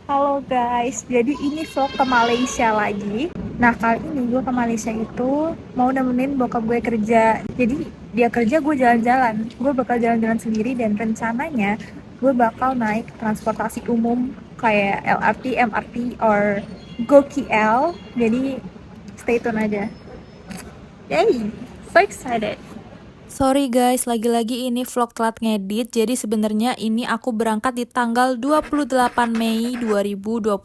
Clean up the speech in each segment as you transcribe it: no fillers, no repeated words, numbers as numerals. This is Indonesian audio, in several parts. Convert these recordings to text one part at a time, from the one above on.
Halo guys, jadi ini vlog ke Malaysia lagi. Nah kali ini gue ke Malaysia itu mau nemenin bokap gue kerja. Jadi dia kerja, gue jalan-jalan. Gue bakal jalan-jalan sendiri dan rencananya gue bakal naik transportasi umum kayak LRT, MRT, or GoKL. Jadi stay tune aja. Yay, so excited. Sorry guys, lagi-lagi ini vlog telat ngedit. Jadi sebenarnya ini aku berangkat di tanggal 28 Mei 2025.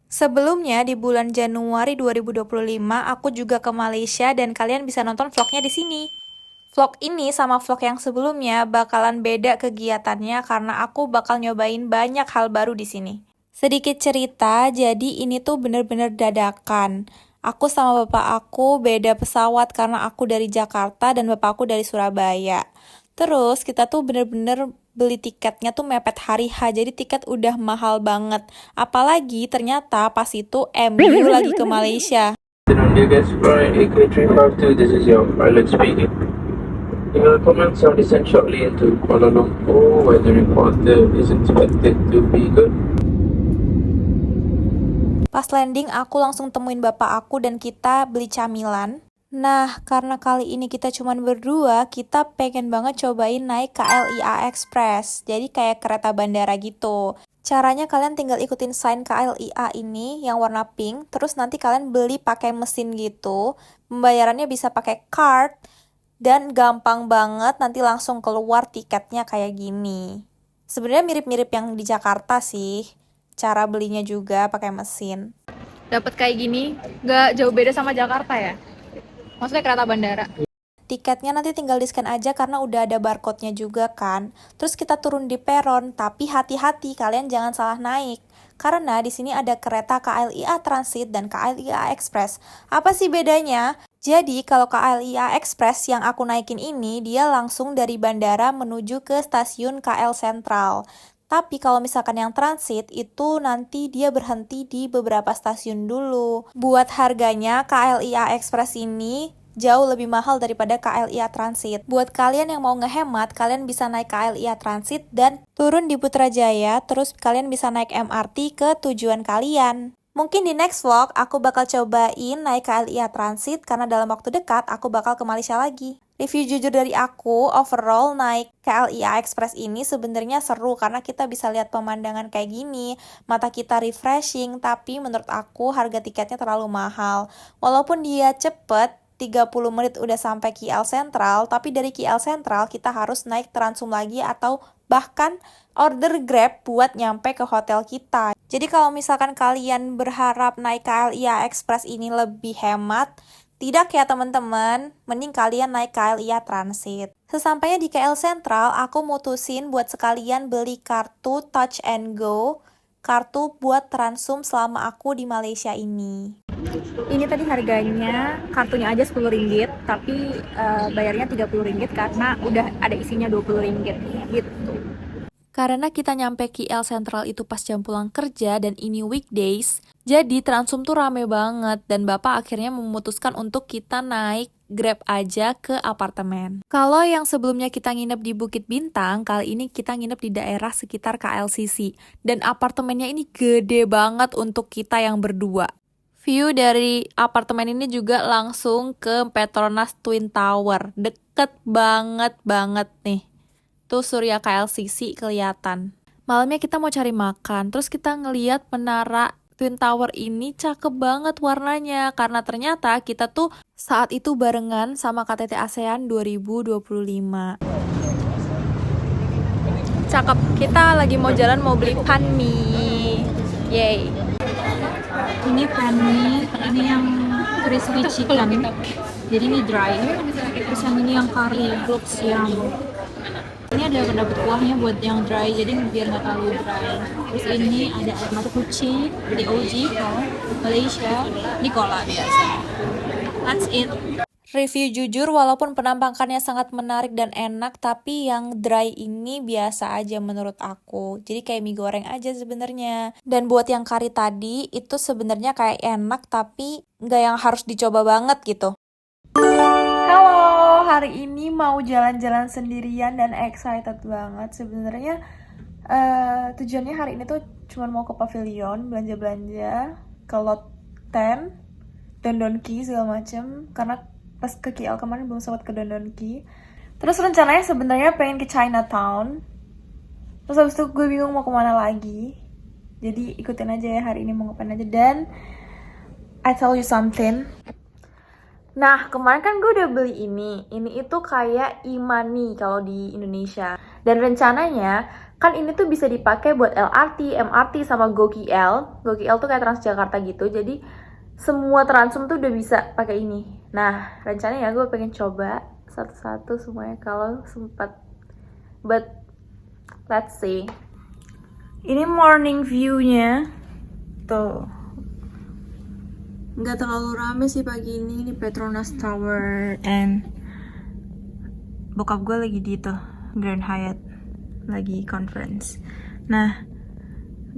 Sebelumnya di bulan Januari 2025 aku juga ke Malaysia dan kalian bisa nonton vlognya di sini. Vlog ini sama vlog yang sebelumnya bakalan beda kegiatannya karena aku bakal nyobain banyak hal baru di sini. Sedikit cerita, jadi ini tuh bener-bener dadakan. Aku sama bapak aku beda pesawat karena aku dari Jakarta dan bapak aku dari Surabaya. Terus kita tuh bener-bener beli tiketnya tuh mepet hari H, jadi tiket udah mahal banget. Apalagi ternyata pas itu MU lagi ke Malaysia. Dear guests, flying AK352, this is your pilot speaking. Your comments are descent shortly into Kuala Lumpur, where the reporter is expected to be good. Pas landing, aku langsung temuin bapak aku dan kita beli camilan. Nah, karena kali ini kita cuman berdua, kita pengen banget cobain naik KLIA Express. Jadi kayak kereta bandara gitu. Caranya kalian tinggal ikutin sign KLIA ini yang warna pink, terus nanti kalian beli pakai mesin gitu. Pembayarannya bisa pakai card, dan gampang banget nanti langsung keluar tiketnya kayak gini. Sebenarnya mirip-mirip yang di Jakarta sih. Cara belinya juga pakai mesin. Dapat kayak gini, nggak jauh beda sama Jakarta ya? Maksudnya kereta bandara. Tiketnya nanti tinggal di-scan aja karena udah ada barcode-nya juga kan. Terus kita turun di peron, tapi hati-hati kalian jangan salah naik. Karena di sini ada kereta KLIA Transit dan KLIA Express. Apa sih bedanya? Jadi kalau KLIA Express yang aku naikin ini, dia langsung dari bandara menuju ke stasiun KL Sentral. Tapi kalau misalkan yang transit itu nanti dia berhenti di beberapa stasiun dulu. Buat harganya KLIA Express ini jauh lebih mahal daripada KLIA Transit. Buat kalian yang mau ngehemat, kalian bisa naik KLIA Transit dan turun di Putrajaya, terus kalian bisa naik MRT ke tujuan kalian. Mungkin di next vlog, aku bakal cobain naik KLIA Transit karena dalam waktu dekat aku bakal ke Malaysia lagi. Review jujur dari aku, overall naik KLIA Express ini sebenarnya seru karena kita bisa lihat pemandangan kayak gini, mata kita refreshing, tapi menurut aku harga tiketnya terlalu mahal. Walaupun dia cepet, 30 menit udah sampai KL Sentral, tapi dari KL Sentral kita harus naik Transum lagi atau bahkan order Grab buat nyampe ke hotel kita. Jadi kalau misalkan kalian berharap naik KLIA Express ini lebih hemat, tidak ya teman-teman, mending kalian naik KLIA Transit. Sesampainya di KL Sentral, aku mutusin buat sekalian beli kartu Touch and Go, kartu buat Transum selama aku di Malaysia ini. Ini tadi harganya kartunya aja Rp10, tapi bayarnya Rp30 karena udah ada isinya Rp20 gitu. Karena kita nyampe KL Sentral itu pas jam pulang kerja dan ini weekdays, jadi Transum tuh rame banget dan Bapak akhirnya memutuskan untuk kita naik Grab aja ke apartemen. Kalau yang sebelumnya kita nginep di Bukit Bintang, kali ini kita nginep di daerah sekitar KLCC. Dan apartemennya ini gede banget untuk kita yang berdua. View dari apartemen ini juga langsung ke Petronas Twin Tower. Deket banget nih. Tuh Surya KLCC kelihatan. Malamnya kita mau cari makan, terus kita ngeliat menara Twin Tower ini cakep banget warnanya. Karena ternyata kita tuh saat itu barengan sama KTT ASEAN 2025. Cakep. Kita lagi mau jalan mau beli pan mie. Yay. Ini pan mie, ini yang crispy chicken. Jadi ini dry. Terus yang ini yang curry blok siam. Ini ada dapat kuahnya buat yang dry, jadi biar nggak terlalu dry. Terus ini ada air mata kucing di OG kalau Malaysia, ini cola biasa. That's it. Review jujur, walaupun penampakannya sangat menarik dan enak, tapi yang dry ini biasa aja menurut aku. Jadi kayak mie goreng aja sebenarnya. Dan buat yang kari tadi, itu sebenarnya kayak enak, tapi nggak yang harus dicoba banget gitu. Halo, hari ini mau jalan-jalan sendirian dan excited banget. Sebenarnya Tujuannya hari ini tuh cuma mau ke pavilion, belanja-belanja, ke lot 10, Don Donki segala macem. Karena pas ke KL kemarin belum sempat ke Don Donki. Terus rencananya sebenarnya pengen ke Chinatown. Terus habis itu gue bingung mau kemana lagi. Jadi ikutin aja ya hari ini mau ngapain aja. Dan I tell you something. Nah, kemarin kan gue udah beli ini. Ini itu kayak e-money kalau di Indonesia. Dan rencananya, kan ini tuh bisa dipakai buat LRT, MRT, sama GoKL. GoKL tuh kayak Transjakarta gitu. Jadi, semua Transum tuh udah bisa pakai ini. Nah, rencananya gue pengen coba satu-satu semuanya kalau sempat. But, let's see. Ini morning view-nya. Tuh. Nggak terlalu rame sih pagi ini Petronas Tower and bokap gue lagi di itu Grand Hyatt lagi conference. Nah,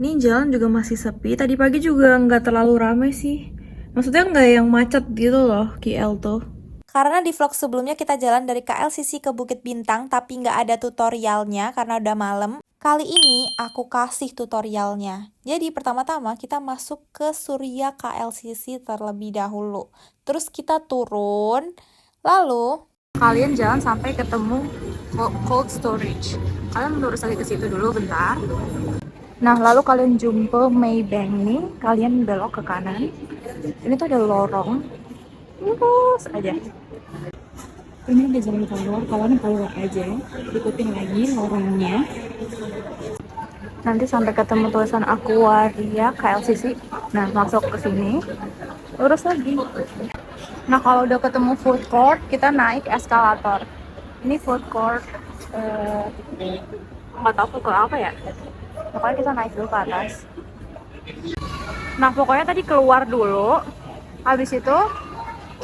ini jalan juga masih sepi. Tadi pagi juga nggak terlalu rame sih. Maksudnya nggak yang macet gitu loh KL tuh. Karena di vlog sebelumnya kita jalan dari KLCC ke Bukit Bintang tapi nggak ada tutorialnya karena udah malam. Kali ini aku kasih tutorialnya. Jadi pertama-tama kita masuk ke Surya KLCC terlebih dahulu. Terus kita turun, lalu kalian jalan sampai ketemu cold storage. Kalian lurus lagi ke situ dulu bentar. Nah, lalu kalian jumpa Maybank nih, kalian belok ke kanan. Ini tuh ada lorong. Lurus aja. Ini ada jalan keluar, kalian keluar aja. Ikutin lagi lorongnya. Nanti sampai ketemu tulisan Aquaria KLCC. Nah, masuk ke sini. Lurus lagi. Nah, kalau udah ketemu food court, kita naik eskalator. Ini food court nggak tahu food court apa ya. Pokoknya kita naik dulu ke atas. Nah, pokoknya tadi keluar dulu. Habis itu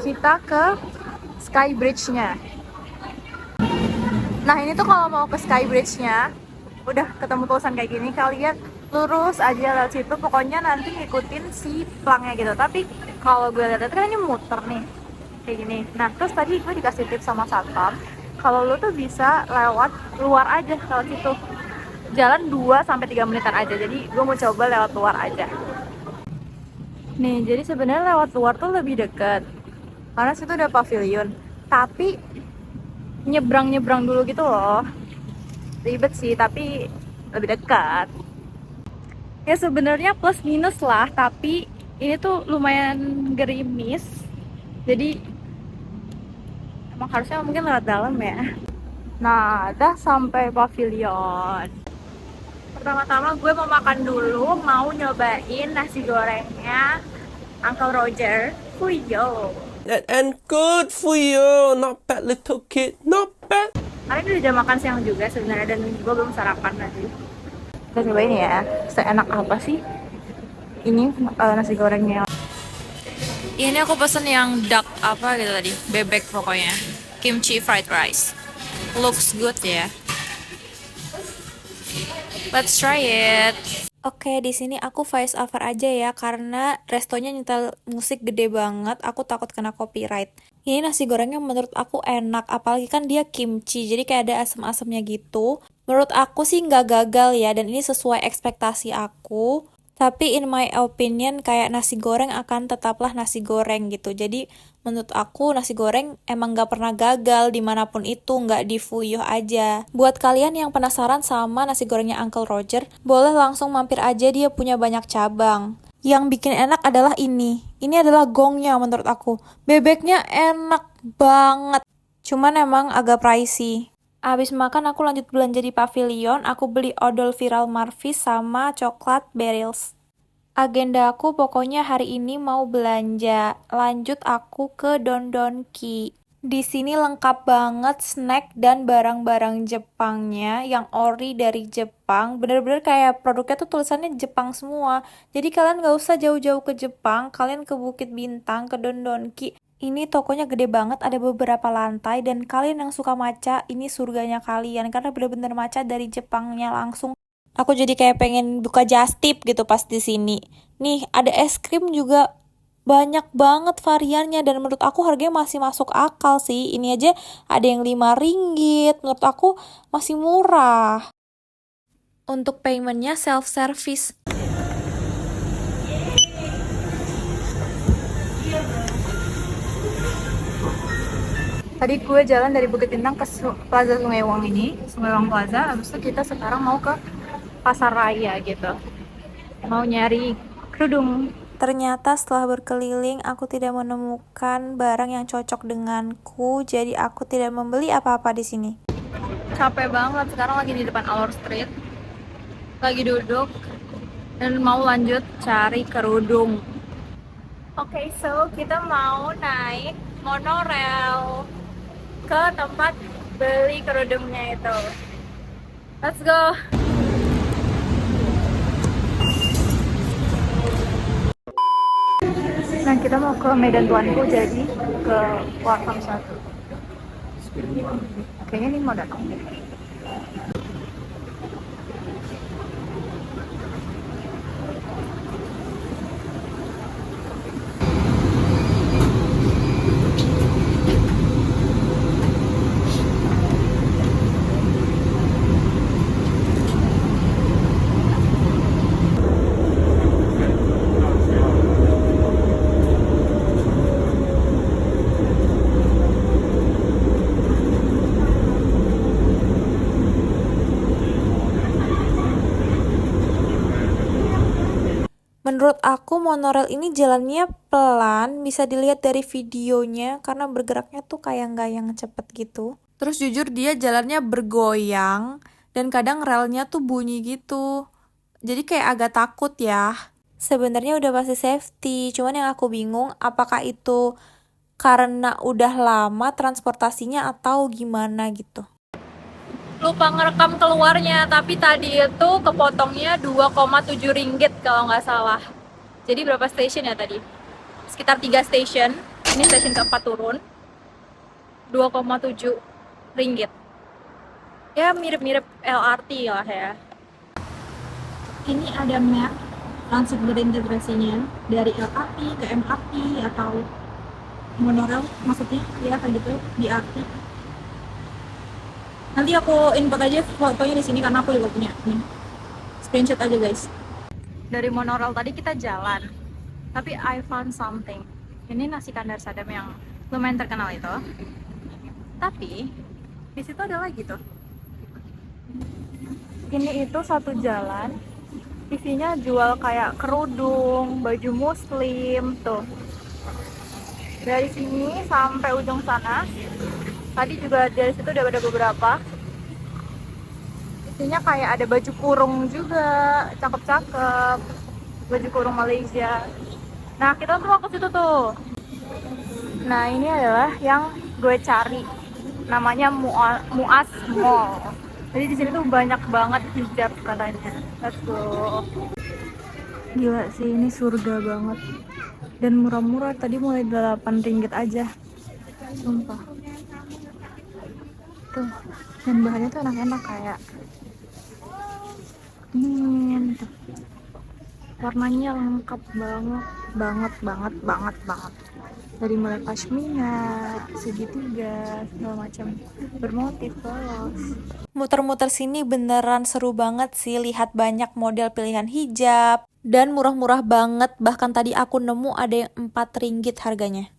kita ke Sky Bridge-nya. Nah, ini tuh kalau mau ke Sky Bridge-nya udah ketemu tulisan kayak gini, kalian lurus aja lewat situ, pokoknya nanti ngikutin si plangnya gitu. Tapi kalau gue lihat kan ini muter nih kayak gini. Nah, terus tadi gue dikasih tips sama satpam kalau lu tuh bisa lewat luar aja lewat situ, jalan 2-3 menitan aja. Jadi gue mau coba lewat luar aja nih. Jadi sebenarnya lewat luar tuh lebih deket karena situ udah pavilion, tapi nyebrang dulu gitu loh. Ribet sih, tapi lebih dekat. Ya sebenarnya plus minus lah, tapi ini tuh lumayan gerimis. Jadi emang harusnya mungkin lewat dalam ya. Nah, udah sampai pavilion. Pertama-tama gue mau makan dulu, mau nyobain nasi gorengnya Uncle Roger. Fuyo. And good for you, not bad little kid, not bad. Hari ini udah makan siang juga sebenarnya dan gue belum sarapan tadi. Kita cobain ya, seenak apa sih ini nasi gorengnya. Ini aku pesen yang duck apa gitu tadi, bebek pokoknya, kimchi fried rice. Looks good ya. Let's try it. Oke, di sini aku voice over aja ya karena restonya nyetel musik gede banget. Aku takut kena copyright. Ini nasi gorengnya menurut aku enak, apalagi kan dia kimchi, jadi kayak ada asam-asamnya gitu. Menurut aku sih nggak gagal ya, dan ini sesuai ekspektasi aku. Tapi in my opinion kayak nasi goreng akan tetaplah nasi goreng gitu. Jadi menurut aku nasi goreng emang gak pernah gagal dimanapun itu, gak difuyuh aja. Buat kalian yang penasaran sama nasi gorengnya Uncle Roger, boleh langsung mampir aja, dia punya banyak cabang. Yang bikin enak adalah ini. Ini adalah gongnya menurut aku. Bebeknya enak banget. Cuman emang agak pricey. Abis makan aku lanjut belanja di pavilion, aku beli odol viral Marvis sama coklat Barrels. Agenda aku pokoknya hari ini mau belanja, lanjut aku ke Don Donki. Di sini lengkap banget snack dan barang-barang Jepangnya yang ori dari Jepang. Bener-bener kayak produknya tuh tulisannya Jepang semua. Jadi kalian gak usah jauh-jauh ke Jepang, kalian ke Bukit Bintang, ke Don Donki. Ini tokonya gede banget, ada beberapa lantai, dan kalian yang suka matcha, ini surganya kalian, karena bener-bener matcha dari Jepangnya langsung. Aku jadi kayak pengen buka just tip gitu pas di sini. Nih, ada es krim juga banyak banget variannya, dan menurut aku harganya masih masuk akal sih. Ini aja ada yang 5 ringgit, menurut aku masih murah. Untuk paymentnya self-service. Tadi gue jalan dari Bukit Bintang ke Plaza Sungai Wang ini, Sungai Wang Plaza. Habis itu kita sekarang mau ke Pasar Raya gitu. Mau nyari kerudung. Ternyata setelah berkeliling, aku tidak menemukan barang yang cocok denganku, jadi aku tidak membeli apa-apa di sini. Capek banget, sekarang lagi di depan Alor Street. Lagi duduk dan mau lanjut cari kerudung. Oke, so kita mau naik monorail ke tempat beli kerudungnya itu. Let's go. Nah, kita mau ke Medan Tuanku, jadi ke Wartam 1. Kayaknya ini mau datang. Menurut aku monorail ini jalannya pelan, bisa dilihat dari videonya karena bergeraknya tuh kayak nggak yang cepet gitu. Terus jujur dia jalannya bergoyang dan kadang relnya tuh bunyi gitu. Jadi kayak agak takut ya. Sebenarnya udah pasti safety, cuman yang aku bingung apakah itu karena udah lama transportasinya atau gimana gitu. Lupa ngerekam keluarnya, tapi tadi itu kepotongnya 2,7 ringgit kalau nggak salah. Jadi berapa station ya tadi? Sekitar 3 station. Ini station keempat turun. 2,7 ringgit. Ya mirip-mirip LRT lah ya. Ini ada map transit berintegrasinya dari LRT ke MRT atau monorail maksudnya ya kayak gitu di RT. Nanti aku input aja fotonya di sini karena aku juga punya. Nih. Screenshot aja guys. Dari monorail tadi kita jalan, tapi I found something. Ini nasi kandar Sadam yang lumayan terkenal itu. Tapi di situ ada lagi tuh. Ini itu satu jalan, isinya jual kayak kerudung, baju muslim tuh. Dari sini sampai ujung sana. Tadi juga dari situ udah ada beberapa. Isinya kayak ada baju kurung juga, cakep-cakep. Baju kurung Malaysia. Nah, kita tuh ke situ tuh. Nah, ini adalah yang gue cari. Namanya Muas Mall. Jadi di sini tuh banyak banget hijab katanya. Let's go. Gila sih, ini surga banget. Dan murah-murah, tadi mulai 8 ringgit aja. Sumpah. Tuh, dan bahannya tuh enak-enak kayak ini tuh. Warnanya lengkap banget. Dari mulai pashmina, segitiga, segala macam bermotif polos. Muter-muter sini beneran seru banget sih, lihat banyak model pilihan hijab dan murah-murah banget, bahkan tadi aku nemu ada yang 4 ringgit harganya.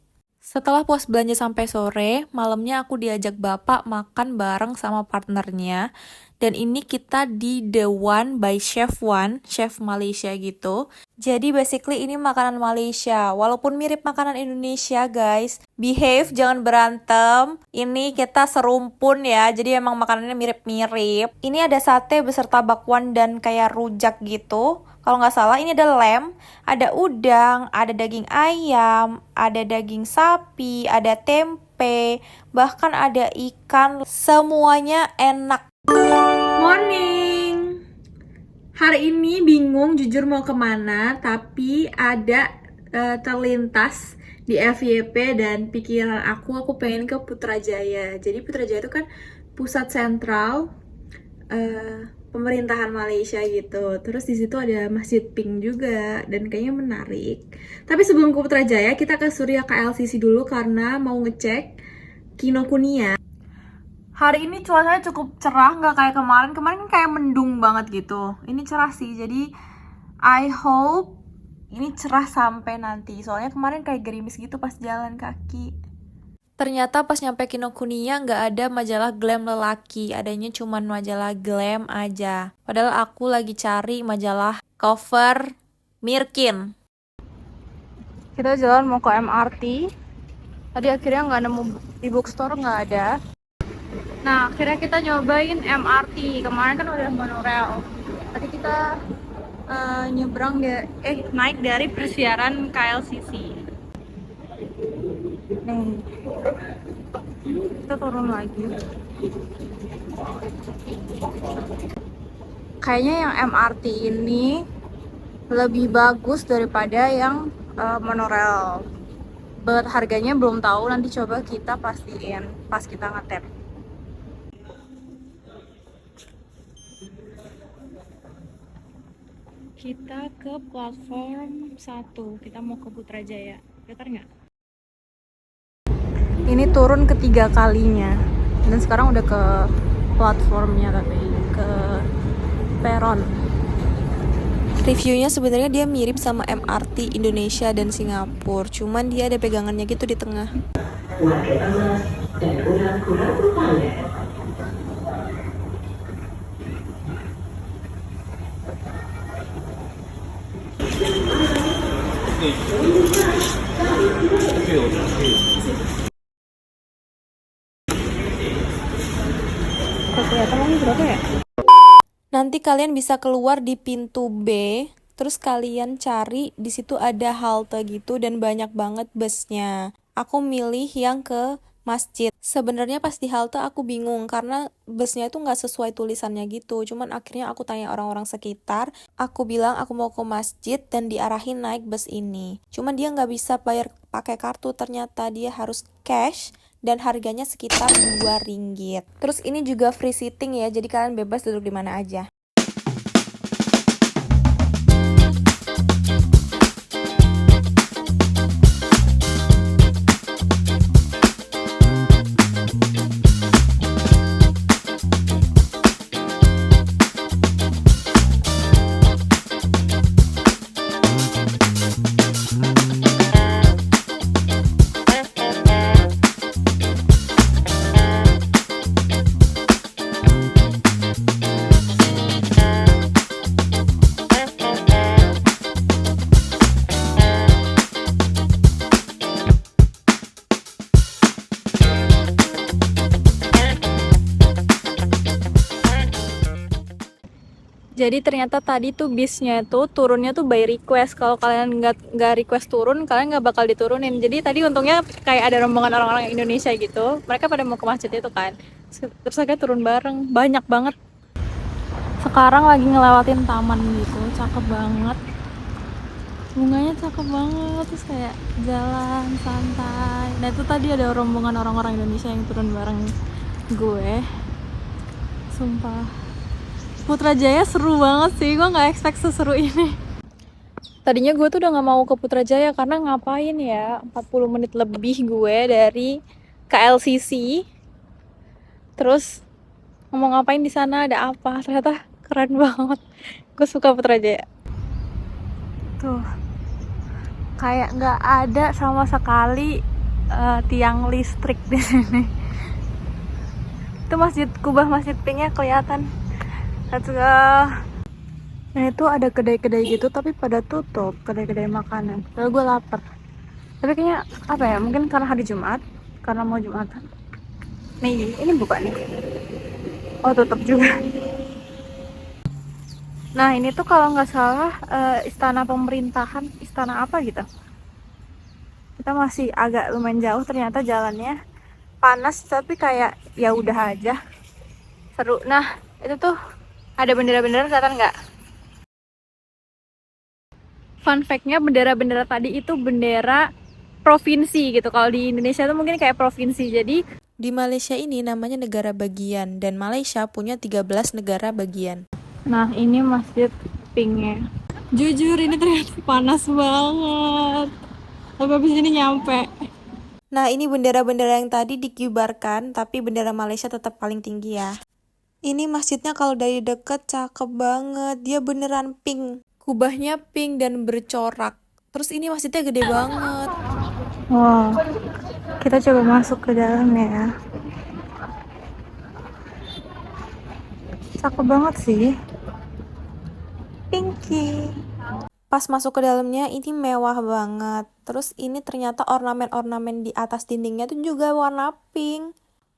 Setelah puas belanja sampai sore, malamnya aku diajak bapak makan bareng sama partnernya. Dan ini kita di The One by Chef One, chef Malaysia gitu. Jadi basically ini makanan Malaysia, walaupun mirip makanan Indonesia guys. Behave, jangan berantem. Ini kita serumpun ya, jadi emang makanannya mirip-mirip. Ini ada sate beserta bakwan dan kayak rujak gitu. Kalau nggak salah ini ada lem, ada udang, ada daging ayam, ada daging sapi, ada tempe, bahkan ada ikan. Semuanya enak. Morning. Hari ini bingung jujur mau kemana, tapi ada terlintas di FYP dan pikiran aku pengen ke Putrajaya. Jadi Putrajaya itu kan pusat sentral pemerintahan Malaysia gitu. Terus di situ ada Masjid Pink juga dan kayaknya menarik. Tapi sebelum ke Putrajaya, kita ke Surya KLCC dulu karena mau ngecek Kinokuniya. Hari ini cuacanya cukup cerah, nggak kayak kemarin. Kemarin kan kayak mendung banget gitu. Ini cerah sih, jadi I hope ini cerah sampai nanti. Soalnya kemarin kayak gerimis gitu pas jalan kaki. Ternyata pas nyampe Kinokuniya nggak ada majalah glam lelaki, adanya cuman majalah glam aja. Padahal aku lagi cari majalah cover Mirkin. Kita jalan mau ke MRT. Tadi akhirnya nggak nemu di bookstore, nggak ada. Nah, akhirnya kita nyobain MRT. Kemarin kan udah monorail. Tadi kita naik dari persiaran KLCC. Nih, kita turun lagi. Kayaknya yang MRT ini lebih bagus daripada yang monorail. But harganya belum tahu, nanti coba kita pastiin pas kita ngetap. Kita ke platform 1, kita mau ke Putrajaya. Better nggak? Ini turun ketiga kalinya, dan sekarang udah ke platformnya, tapi ke peron. Reviewnya sebenarnya dia mirip sama MRT Indonesia dan Singapura, cuman dia ada pegangannya gitu di tengah. Kelihatan lagi berapa ya? Nanti kalian bisa keluar di pintu B, terus kalian cari di situ ada halte gitu dan banyak banget busnya. Aku milih yang ke masjid. Sebenarnya pas di halte aku bingung karena busnya itu nggak sesuai tulisannya gitu. Cuman akhirnya aku tanya orang-orang sekitar, aku bilang aku mau ke masjid dan diarahin naik bus ini. Cuman dia nggak bisa bayar pakai kartu, ternyata dia harus cash dan harganya sekitar 2 ringgit. Terus ini juga free seating ya, jadi kalian bebas duduk di mana aja. Jadi ternyata tadi tuh bisnya tuh turunnya tuh by request. Kalau kalian nggak request turun, kalian nggak bakal diturunin. Jadi tadi untungnya kayak ada rombongan orang-orang Indonesia gitu. Mereka pada mau ke masjid itu kan. Terus akhirnya turun bareng, banyak banget. Sekarang lagi ngelewatin taman gitu, cakep banget. Bunganya cakep banget, terus kayak jalan santai. Nah itu tadi ada rombongan orang-orang Indonesia yang turun bareng gue. Sumpah. Putrajaya seru banget sih, gue nggak expect seseru ini. Tadinya gue tuh udah nggak mau ke Putrajaya karena ngapain ya, 40 menit lebih gue dari KLCC. Terus ngomong ngapain di sana, ada apa? Ternyata keren banget. Gue suka Putrajaya. Tuh, kayak nggak ada sama sekali tiang listrik di sini. Itu masjid Kubah, Masjid Pinknya kelihatan. Let's go. Nah itu ada kedai-kedai gitu tapi pada tutup, kedai-kedai makanan. Lalu gue lapar. Tapi kayaknya apa ya? Mungkin karena hari Jumat, karena mau Jumatan. Nih, ini buka nih. Oh tutup juga. Nah ini tuh kalau nggak salah istana pemerintahan, istana apa gitu. Kita masih agak lumayan jauh, ternyata jalannya panas tapi kayak ya udah aja. Seru. Nah itu tuh ada bendera-bendera, kelihatan nggak? Fun fact-nya bendera-bendera tadi itu bendera provinsi gitu. Kalau di Indonesia tuh mungkin kayak provinsi. Jadi Di Malaysia ini namanya negara bagian dan Malaysia punya 13 negara bagian. nah ini Masjid Pinknya. Jujur ini ternyata panas banget. Tapi habis ini nyampe. Nah, ini bendera-bendera yang tadi dikibarkan, tapi bendera Malaysia tetap paling tinggi ya. Ini masjidnya kalau dari deket cakep banget, dia beneran pink. Kubahnya pink dan bercorak. Terus ini masjidnya gede banget. Wow, kita coba masuk ke dalam ya. Cakep banget sih. Pinky. Pas masuk ke dalamnya ini mewah banget. Terus ini ternyata ornamen-ornamen di atas dindingnya tuh juga warna pink.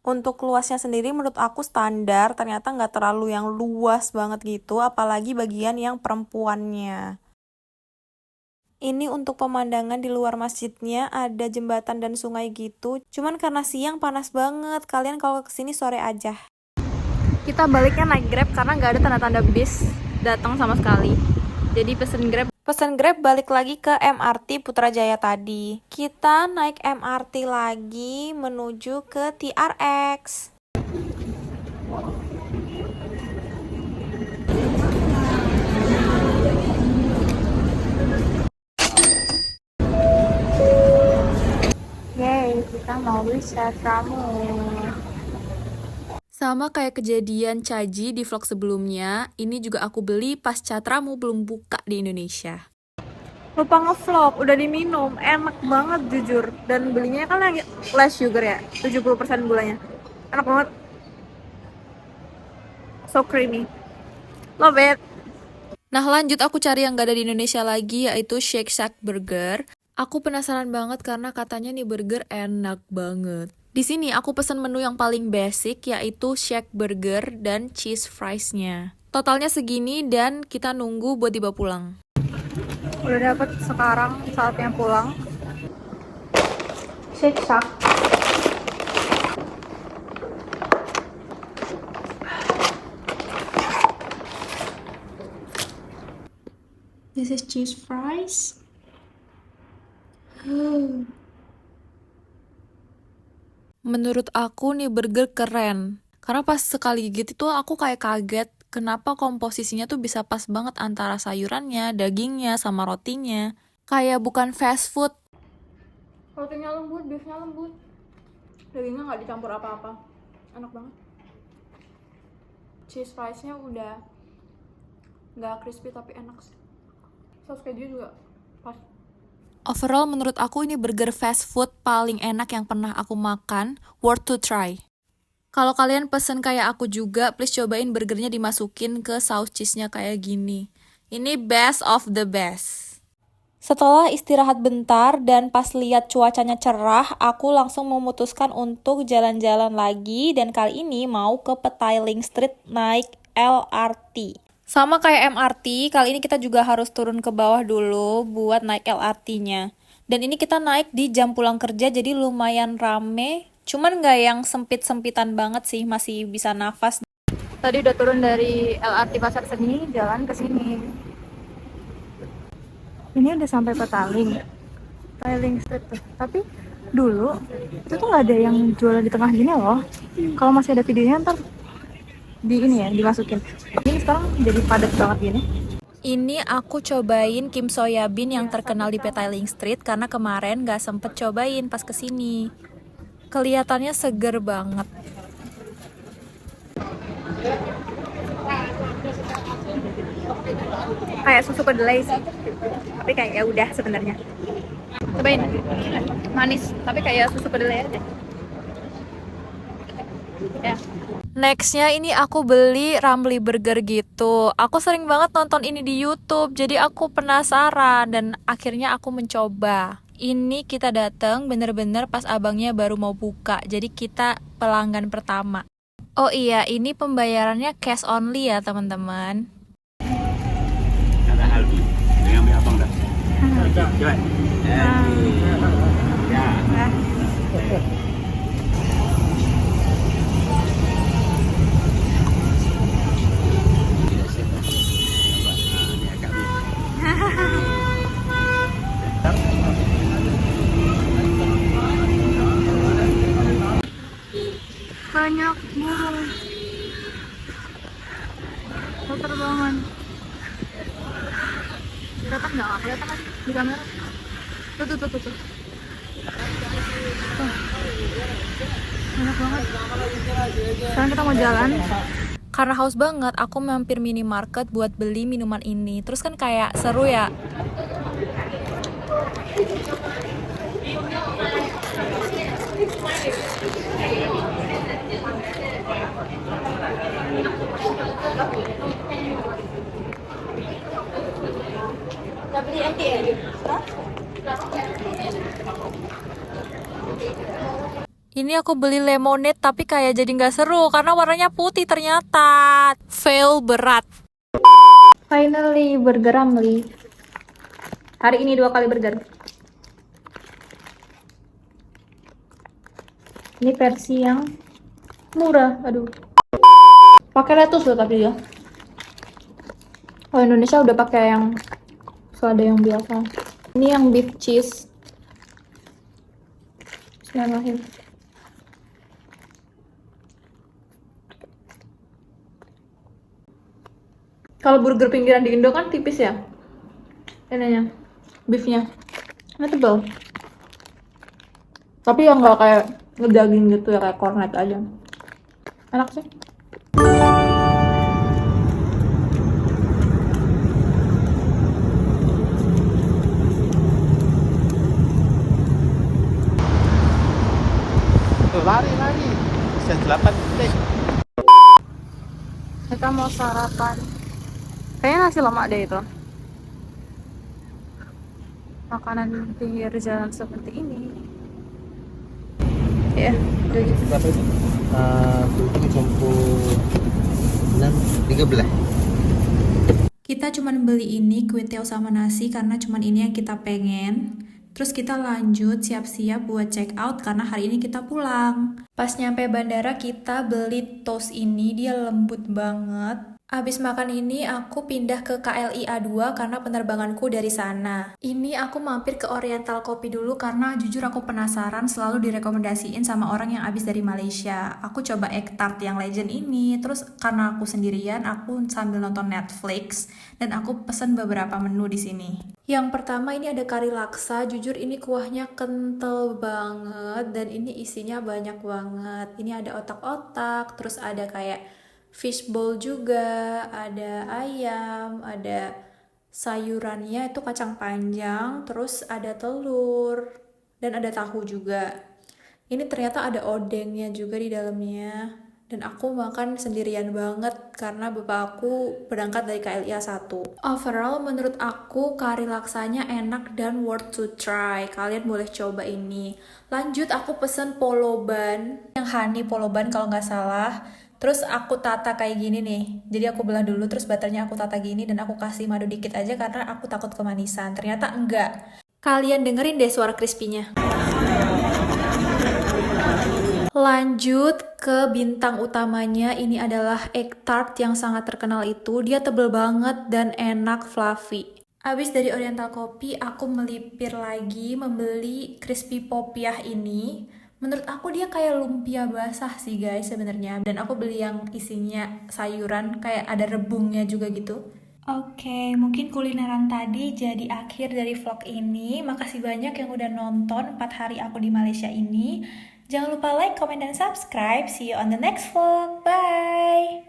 Untuk luasnya sendiri menurut aku standar, ternyata nggak terlalu yang luas banget gitu, apalagi bagian yang perempuannya. Ini untuk pemandangan di luar masjidnya, ada jembatan dan sungai gitu. Cuman karena siang panas banget, kalian kalau kesini sore aja. Kita baliknya naik Grab karena nggak ada tanda-tanda bis datang sama sekali. Jadi pesen Grab. Pesen Grab balik lagi ke MRT Putrajaya tadi. Kita naik MRT lagi menuju ke TRX. Yeay, kita mau wisata kamu. Sama kayak kejadian Caji di vlog sebelumnya, ini juga aku beli pas Catramu belum buka di Indonesia. Lupa ngevlog, udah diminum, enak banget jujur. Dan belinya kan lagi less sugar ya, 70% gulanya. Enak banget. So creamy. Love it. Nah lanjut aku cari yang gak ada di Indonesia lagi, yaitu Shake Shack Burger. Aku penasaran banget karena katanya nih burger enak banget. Di sini aku pesen menu yang paling basic, yaitu Shake Burger dan cheese fries-nya. Totalnya segini dan kita nunggu buat dibawa pulang. Udah dapet sekarang, saatnya pulang. Shake Shack. This is cheese fries. Menurut aku nih burger keren. Karena pas sekali gigit itu aku kayak kaget kenapa komposisinya tuh bisa pas banget antara sayurannya, dagingnya, sama rotinya. Kayak bukan fast food. Rotinya lembut, beefnya lembut. Dagingnya nggak dicampur apa-apa. Enak banget. Cheese fries-nya udah nggak crispy tapi enak sih. Saus keju juga pas. Overall menurut aku ini burger fast food paling enak yang pernah aku makan, worth to try. Kalau kalian pesen kayak aku juga, please cobain burgernya dimasukin ke saus cheese-nya kayak gini. Ini best of the best. Setelah istirahat bentar dan pas lihat cuacanya cerah, aku langsung memutuskan untuk jalan-jalan lagi dan kali ini mau ke Petaling Street naik LRT. Sama kayak MRT, kali ini kita juga harus turun ke bawah dulu buat naik LRT-nya. Dan ini kita naik di jam pulang kerja, jadi lumayan rame. Cuman nggak yang sempit-sempitan banget sih, masih bisa nafas. Tadi udah turun dari LRT Pasar Seni, jalan ke sini. Ini udah sampai Petaling Street tuh. Tapi dulu itu tuh nggak ada yang jualan di tengah gini loh. Kalau masih ada videonya ntar di ini ya dimasukin. Ini sekarang jadi padat banget gini. Ini aku cobain kim soya bean yang terkenal di Petaling Street karena kemarin gak sempet cobain pas kesini. Kelihatannya seger banget. Kayak susu kedelai sih. Tapi kayak ya udah sebenarnya. Cobain. Manis, tapi kayak susu kedelai aja. Ya. Nextnya ini aku beli Ramly Burger gitu. Aku sering banget nonton ini di YouTube, jadi aku penasaran dan akhirnya aku mencoba. Ini kita datang bener-bener pas abangnya baru mau buka, jadi kita pelanggan pertama. Oh iya, ini pembayarannya cash only ya teman-teman. Ada Albi, dia ambil abang dah. Coba. Ya. Banyak banget. Terbangan. Kelihatan nggak? Kelihatan kan di kamera? Tuh. Enak banget. Sekarang kita mau jalan. Karena haus banget, aku mampir minimarket buat beli minuman ini. Terus kan kayak seru ya. Ini aku beli lemonade tapi kayak jadi nggak seru karena warnanya putih ternyata. Fail berat. Finally, burger Ramli. Hari ini 2 kali burger. Ini versi yang murah, aduh. Pakai lettuce loh tapi ya. Kalau Indonesia udah pakai yang selada yang biasa. Ini yang beef cheese. Bismillahirrahmanirrahim. Kalau burger pinggiran di Indo kan tipis ya. Ininya, beefnya. Ini tebal. Tapi yang nggak kayak ngedaging gitu ya, kayak cornet aja. Enak sih. Lari. Bisa 8 menit. Kita mau sarapan. Kayaknya nasi lemak deh itu. Makanan pinggir jalan seperti ini. Ya, udah gitu. Berapa itu? 13. Kita cuman beli ini kue tiaw sama nasi karena cuman ini yang kita pengen. Terus kita lanjut siap-siap buat check out karena hari ini kita pulang. Pas nyampe bandara kita beli toast ini, dia lembut banget. Abis makan ini aku pindah ke KLI A2 karena penerbanganku dari sana. Ini aku mampir ke Oriental Kopi dulu karena jujur aku penasaran, selalu direkomendasiin sama orang yang abis dari Malaysia. Aku coba egg tart yang legend ini, terus karena aku sendirian, aku sambil nonton Netflix dan aku pesen beberapa menu di sini. Yang pertama ini ada kari laksa, jujur ini kuahnya kental banget dan ini isinya banyak banget. Ini ada otak-otak, terus ada kayak fishbowl juga, ada ayam, ada sayurannya itu kacang panjang, terus ada telur, dan ada tahu juga. Ini ternyata ada odengnya juga di dalamnya. Dan aku makan sendirian banget karena bapakku berangkat dari KLIA 1. Overall menurut aku kari laksanya enak dan worth to try. Kalian boleh coba ini. Lanjut aku pesen poloban, yang honey poloban kalau nggak salah. Terus aku tata kayak gini nih. Jadi aku belah dulu terus butternya aku tata gini dan aku kasih madu dikit aja karena aku takut kemanisan. Ternyata enggak. Kalian dengerin deh suara crispy-nya. Lanjut ke bintang utamanya, ini adalah egg tart yang sangat terkenal itu. Dia tebel banget dan enak, fluffy. Abis dari Oriental Kopi, aku melipir lagi membeli crispy popiah ini. Menurut aku dia kayak lumpia basah sih guys sebenarnya. Dan aku beli yang isinya sayuran, kayak ada rebungnya juga gitu. Oke, mungkin kulineran tadi jadi akhir dari vlog ini. Makasih banyak yang udah nonton 4 hari aku di Malaysia ini. Jangan lupa like, comment, dan subscribe. See you on the next vlog. Bye!